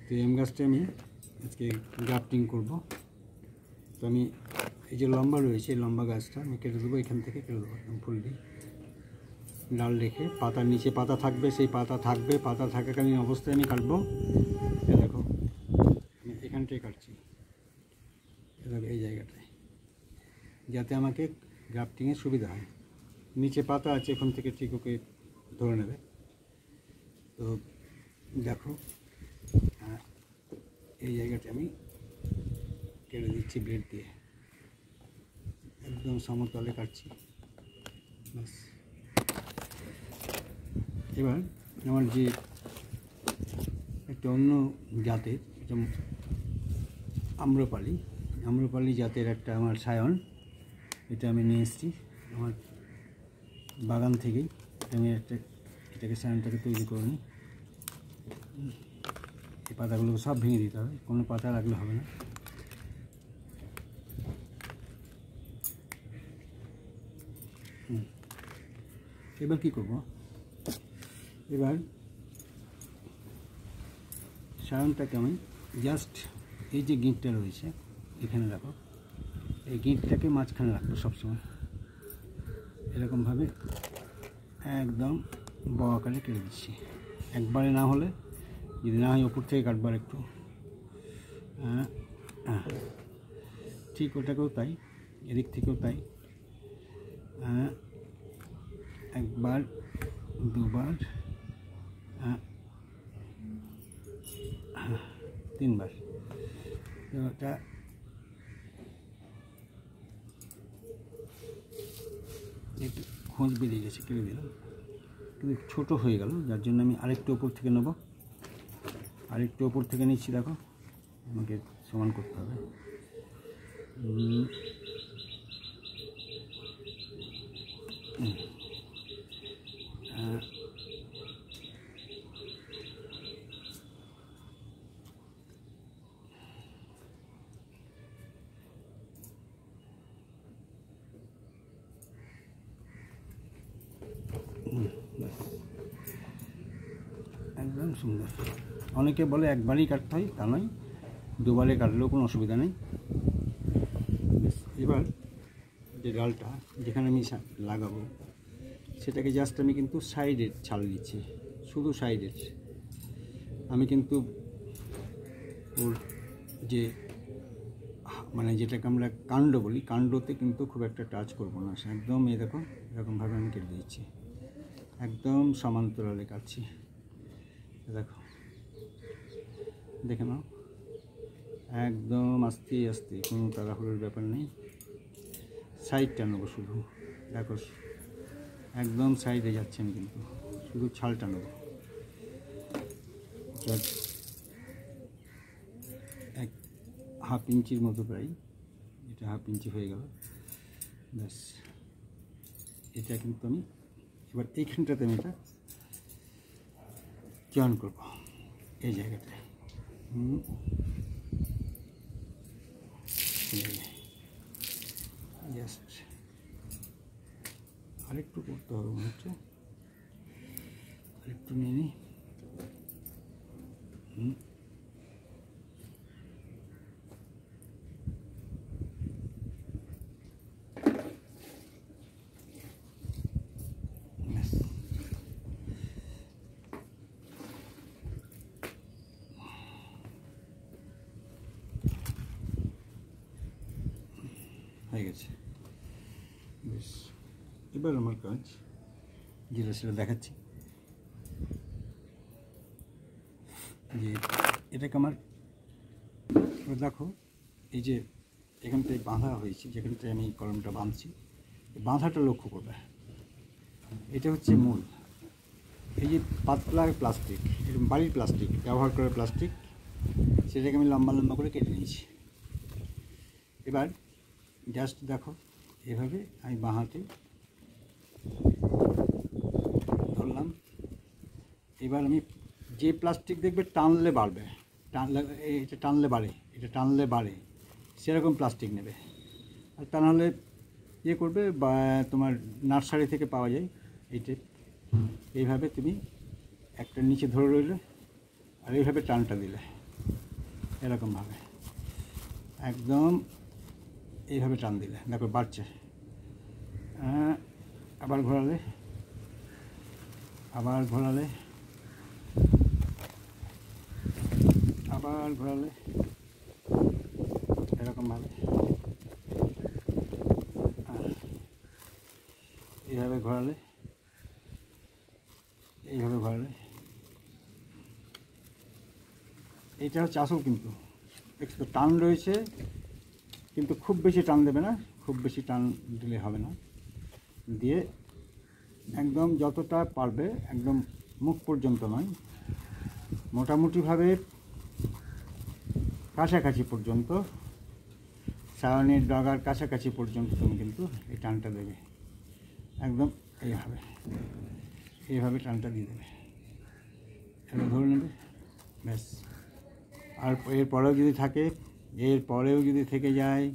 তো এম গাছটা আমি আজকে গ্রাফটিং করব। তো আমি এই যে লম্বা রয়েছে এই লম্বা গাছটা আমি কেটে দেবো, এখান থেকে কেটে দেবো একদম ফুল দিয়ে ডাল রেখে। পাতার নিচে পাতা থাকবে, সেই পাতা থাকবে, পাতা থাকাকালীন অবস্থায় আমি কাটবো। দেখো আমি এখানটায় কাটছি, দেখো এই জায়গাটায়, যাতে আমাকে গ্রাফটিংয়ের সুবিধা হয়। নিচে পাতা আছে, এখান থেকে ঠিক ওকে ধরে নেবে। তো দেখো এই জায়গাটা আমি কেটে দিচ্ছি ব্লেড দিয়ে, একদম সমতলে কাটছি। ব্যাস এবার আমার যে একটা অন্য জাতের, যেমন আম্রপালি জাতের একটা আমার সায়ন, এটা আমি নিয়ে এসেছি আমার বাগান থেকেই। আমি এটাকে সায়নটাকে তৈরি করে নিই। এই পাতাগুলোকে সব ভেঙে দিতে হবে, কোনো পাতা রাখলে হবে না। এবার কি করব, এবার সায়নটাকে আমি জাস্ট এই যে গিঁটটা রয়েছে এখানে রাখো, এই গিঁটটাকে মাঝখানে রাখবো সবসময়, এরকমভাবে একদম বড় আকারে কেটে দিচ্ছি। একবারে না হলে, যদি না হয় ওপর থেকে কাটবার একটু, ঠিক ওটাকেও তাই, এদিক থেকেও তাই, একবার দুবার তিনবার। ওটা একটু খোঁজ বেরিয়ে গেছে, কেটে দিলাম, কিন্তু ছোটো হয়ে গেল, যার জন্য আমি আরেকটু ওপর থেকে নেব। আরেকটু ওপর থেকে নিচ্ছি, দেখো আমাকে সমান করতে হবে। একদম সুন্দর। অনেকে বলে একবারই কাটতে হয়, তা নয়, দুবারে কাটলেও কোনো অসুবিধা নেই। এবার যে ডালটা যেখানে আমি লাগাবো সেটাকে জাস্ট আমি কিন্তু সাইডের ছাল দিচ্ছি, শুধু সাইডের। আমি কিন্তু ওর যে মানে যেটাকে আমরা কাণ্ড বলি, কাণ্ডতে কিন্তু খুব একটা টাচ করবো না। একদম এই দেখো এরকমভাবে আমি কেটে দিচ্ছি, একদম সমান্তরালে কাটছি। দেখো, দেখে নাও, একদম আস্তে আস্তে, কোনো তাড়াহুড়োর ব্যাপার নেই। সাইডটা নেবো শুধু, দেখো একদম সাইডে যাচ্ছে, আমি কিন্তু শুধু ছালটা নেবো। এক হাফ ইঞ্চির মতো প্রায়, এটা হাফ ইঞ্চি হয়ে গেল। ব্যাস, এটা কিন্তু আমি এবার এইখানটাতে আমি এটা জয়েন করব, এই জায়গাটায়। জাস্ট আরেকটু করতে হবে মনে হচ্ছে, আরেকটু নিয়ে নিই। হয়ে গেছে। বেশ, এবার আমার কাজ যেটা সেটা দেখাচ্ছি, যে এটাকে আমার দেখো, এই যে এখানটায় বাঁধা হয়েছে, যেখানটায় আমি কলমটা বাঁধছি, বাঁধাটা লক্ষ্য করবে। এটা হচ্ছে মূল। এই যে পাতলা প্লাস্টিক, এরকম বাড়ির প্লাস্টিক, ব্যবহার করা প্লাস্টিক, সেটাকে আমি লম্বা লম্বা করে কেটে নিয়েছি। এবার জাস্ট দেখো এভাবে আমি বাঁ হাতে ধরলাম। এবার আমি যে প্লাস্টিক দেখবে টানলে বাড়বে, এটা টানলে বাড়ে, এটা টানলে বাড়ে, সেরকম প্লাস্টিক নেবে। আর তা নাহলে ইয়ে করবে, বা তোমার নার্সারি থেকে পাওয়া যায় এইটা। এইভাবে তুমি একটা নিচে ধরে রইলে, আর এইভাবে টানটা দিলে এরকমভাবে একদম এইভাবে টান দিলে দেখো বাড়ছে। আবার ঘোরালে, আবার ঘোরালে, আবার ঘোরালে এরকমভাবে, এইভাবে ঘোরালে, এইভাবে ঘোরালে। এইটা হচ্ছে আসল, কিন্তু একটু টান রয়েছে, কিন্তু খুব বেশি টান দেবে না, খুব বেশি টান দিলে হবে না। দিয়ে একদম যতটা পারবে, একদম মুখ পর্যন্ত নয়, মোটামুটিভাবে কাছাকাছি পর্যন্ত, সায়নের ডগার কাছাকাছি পর্যন্ত তুমি কিন্তু এই টানটা দেবে। একদম এইভাবে, এইভাবে টানটা দিয়ে দেবে, এটা ধরে নেবে ব্যাস। আর এরপরেও যদি থাকে, এরপরেও যদি থেকে যায়,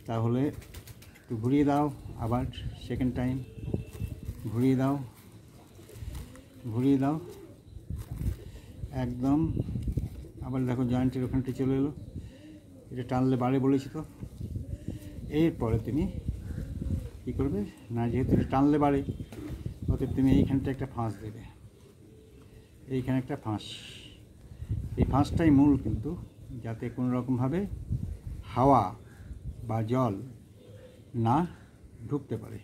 তাহলে একটু ঘুরিয়ে দাও, আবার সেকেন্ড টাইম ঘুরিয়ে দাও, ঘুরিয়ে দাও একদম। আবার দেখো জয়েন্টের ওখানটি চলে এলো, এটা টানলে বাড়ে বলেছি তো। এরপরে তুমি কী করবে না, যেহেতু এটা টানলে বাড়ে, অতএব তুমি এইখানটা একটা ফাঁস দেবে, এইখানে একটা ফাঁস। এই ফাঁসটাই মূল, কিন্তু যাতে কোনো রকমভাবে হাওয়া বা জল না ঢুকতে পারে।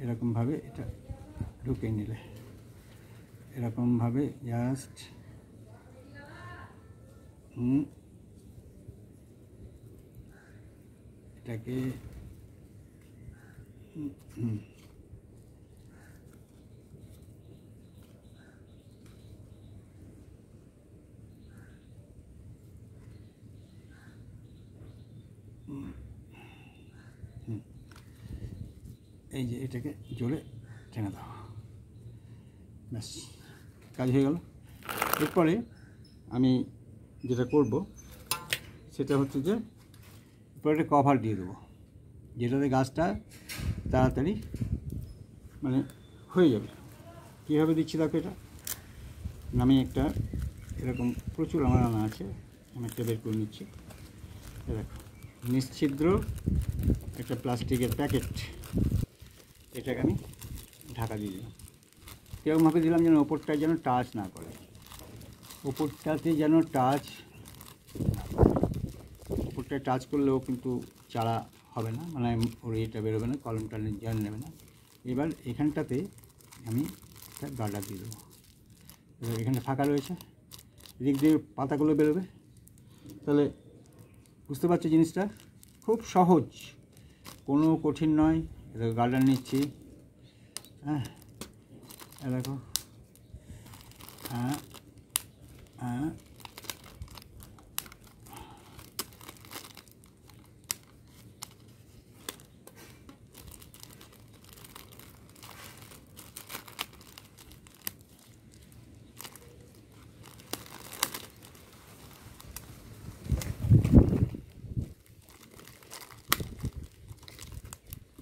এরকমভাবে এটা ঢুকে নিলে, এরকমভাবে জাস্ট এটাকে এই যে এটাকে জোরে টেনে দাও, ব্যাস কাজ হয়ে গেল। এরপরে আমি যেটা করব সেটা হচ্ছে যে এরপরে একটা কভার দিয়ে দেবো, যেটাতে গাছটা তাড়াতাড়ি মানে হয়ে যাবে। কীভাবে দিচ্ছি দেখো, এটা আমি একটা এরকম প্রচুর আমার আনা আছে, আমি একটা বের করে নিচ্ছি। দেখো নিশ্ছিদ্র একটা প্লাস্টিকের প্যাকেট, এটাকে আমি ঢাকা দিয়ে দিলাম। কীরকমভাবে দিলাম যেন ওপরটায় যেন টাচ না করে, ওপরটাতে যেন টাচ না করে। ওপরটায় টাচ করলেও কিন্তু চারা হবে না, মানে ওর এটা বেরোবে না, কলমটা জল নেবে না। এবার এখানটাতে আমি একটা গার্ডার দিয়ে দেবো। এবার এখানে ফাঁকা রয়েছে, এদিক দিয়ে পাতাগুলো বেরোবে। তাহলে বুঝতে পারছি জিনিসটা খুব সহজ, কোনো কঠিন নয়। এটা গার্ডার নিচ্ছি, হ্যাঁ দেখো, হ্যাঁ হ্যাঁ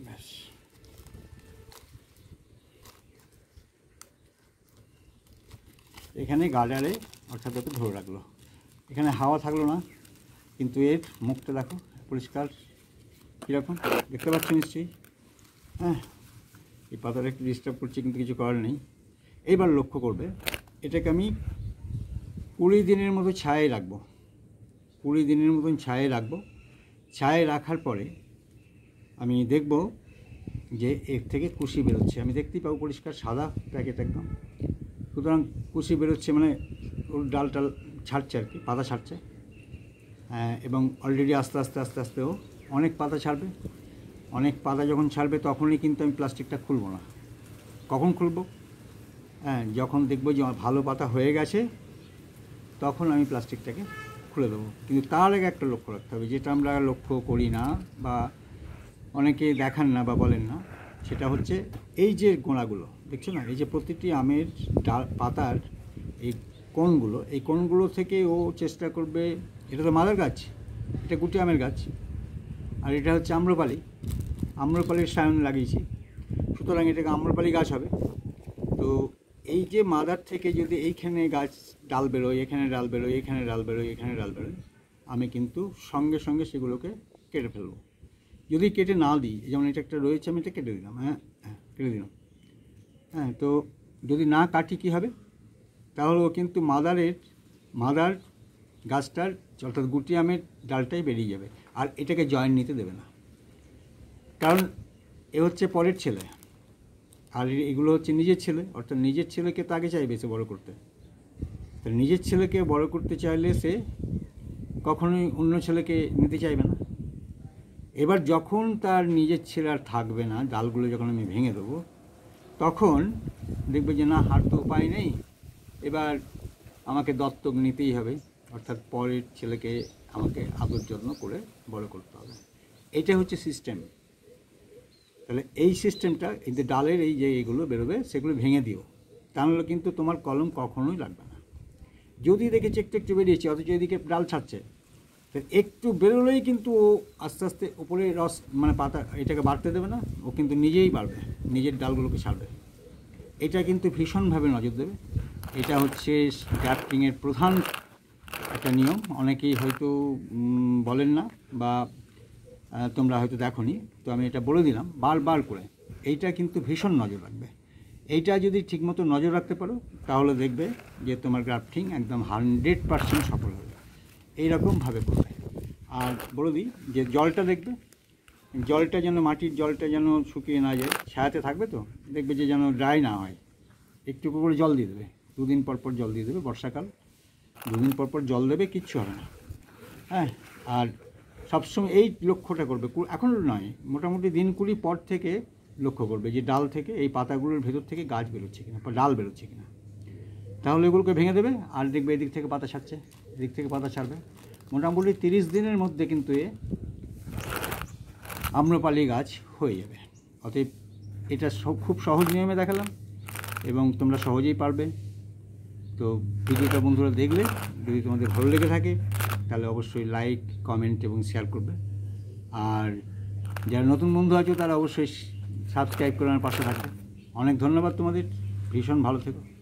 ব্যাস। এখানে গার্ডারে অর্থাৎ ওকে ধরে রাখলো, এখানে হাওয়া থাকলো না, কিন্তু এর মুখটা দেখো পরিষ্কার কীরকম দেখতে পাচ্ছ নিশ্চয়ই। হ্যাঁ, এই পাতাটা একটু ডিস্টার্ব করছে, কিন্তু কিছু করার নেই। এইবার লক্ষ্য করবে, এটাকে আমি 20 দিনের মতো ছায়ে রাখবো, 20 দিনের মতন ছায়ে রাখবো। ছায়ে রাখার পরে আমি দেখব যে এর থেকে কুশি বেরোচ্ছে, আমি দেখতেই পাবো পরিষ্কার সাদা প্যাকেট একদম। সুতরাং কুশি বেরোচ্ছে, মানে ওর ডাল টাল ছাড়ছে আর কি, পাতা ছাড়ছে। এবং অলরেডি আস্তে আস্তে আস্তে আস্তেও অনেক পাতা ছাড়বে। অনেক পাতা যখন ছাড়বে তখনই কিন্তু আমি প্লাস্টিকটা খুলবো না। কখন খুলবো? যখন দেখবো যে আমার ভালো পাতা হয়ে গেছে, তখন আমি প্লাস্টিকটাকে খুলে দেবো। কিন্তু তার আগে একটা লক্ষ্য রাখতে হবে, যেটা আমরা লক্ষ্য করি না বা অনেকে দেখান না বা বলেন না, সেটা হচ্ছে এই যে গোড়াগুলো দেখছো না, এই যে প্রতিটি আমের পাতার এই কোণগুলো, এই কোণগুলো থেকে ও চেষ্টা করবে। এটা তো মাদার গাছ, এটা গুটি আমের গাছ, আর এটা হচ্ছে আম্রপালি, আম্রপালির সায়ন লাগিয়েছি, সুতরাং এটাকে আম্রপালি গাছ হবে। তো এই যে মাদার থেকে যদি এইখানে গাছ ডাল বেরোয়, এখানে ডাল বেরোয়, এখানে ডাল বেরোয়, এখানে ডাল বেরোয়, আমি কিন্তু সঙ্গে সঙ্গে সেগুলোকে কেটে ফেলবো। যদি কেটে না দিই, যেমন এটা একটা রয়েছে, আমি এটা কেটে দিলাম, হ্যাঁ হ্যাঁ কেটে দিলাম, হ্যাঁ। তো যদি না কাটি কী হবে, তাহলে ও কিন্তু মাদার গাছটার অর্থাৎ গুটি আমের ডালটাই বেরিয়ে যাবে, আর এটাকে জয়েন্ট নিতে দেবে না। কারণ এ হচ্ছে পরের ছেলে, আর এগুলো হচ্ছে নিজের ছেলে, অর্থাৎ নিজের ছেলেকে তো আগে চাইবে সে বড়ো করতে। তো নিজের ছেলেকে বড় করতে চাইলে সে কখনোই অন্য ছেলেকে নিতে চাইবে না। এবার যখন তার নিজের ছেলে আর থাকবে না, ডালগুলো যখন আমি ভেঙে দেবো, তখন দেখবে যে না, আর তো উপায় নেই, এবার আমাকে দত্তক নিতেই হবে, অর্থাৎ পরের ছেলেকে আমাকে আদর যত্ন করে বড় করতে হবে। এটা হচ্ছে সিস্টেম। তাহলে এই সিস্টেমটা, এই যে ডালের এই যে এগুলো বেরোবে সেগুলো ভেঙে দিও, তাহলে কিন্তু তোমার কলম কখনোই লাগবে না। যদি দেখেছি একটু একটু বেরিয়েছে, অথচ এদিকে ডাল ছাড়ছে, তো একটু বেরোলেই কিন্তু ও আস্তে আস্তে উপরে রস মানে পাতা এটাকে বাড়তে দেবে না, ও কিন্তু নিজেই বাড়বে, নিজের ডালগুলোকে ছাড়বে। এটা কিন্তু ভীষণভাবে নজর দেবে। এটা হচ্ছে গ্রাফটিংয়ের প্রধান একটা নিয়ম। অনেকেই হয়তো বলেন না, বা তোমরা হয়তো দেখোনি, তো আমি এটা বলে দিলাম বারবার করে। এইটা কিন্তু ভীষণ নজর রাখবে। এইটা যদি ঠিকমতো নজর রাখতে পারো, তাহলে দেখবে যে তোমার গ্রাফটিং একদম 100% সফল হবে। এইরকমভাবে করবে। আর বলে দিই যে জলটা দেখবে, জলটা যেন মাটির জলটা যেন শুকিয়ে না যায়, ছায়াতে থাকবে, তো দেখবে যে যেন ড্রাই না হয়। একটু করে জল দিয়ে দেবে, 2 দিন পর পর জল দিয়ে দেবে, বর্ষাকাল 2 দিন পর পর জল দেবে, কিচ্ছু হবে না, হ্যাঁ। আর সবসময় এই লক্ষ্যটা করবে, এখন নয়, মোটামুটি দিন 20 পর থেকে লক্ষ্য করবে যে ডাল থেকে, এই পাতাগুলোর ভেতর থেকে গাছ বেরোচ্ছে কিনা, ডাল বেরোচ্ছে কিনা। তাহলে এগুলোকে ভেঙে দেবে, আর দেখবে এদিক থেকে পাতা ছাড়ছে, এদিক থেকে পাতা ছাড়বে। মোটামুটি 30 দিনের মধ্যে কিন্তু আম্রপালি গাছ হয়ে যাবে। অতএব এটা খুব সহজ নিয়মে দেখালাম, এবং তোমরা সহজেই পারবে। তো ভিডিওটা বন্ধুরা দেখলে, যদি তোমাদের ভালো লেগে থাকে, তাহলে অবশ্যই লাইক, কমেন্ট এবং শেয়ার করবে। আর যারা নতুন বন্ধু আছো, তারা অবশ্যই সাবস্ক্রাইব করে আমার পাশে থাকবে। অনেক ধন্যবাদ তোমাদের, ভীষণ ভালো থেকো।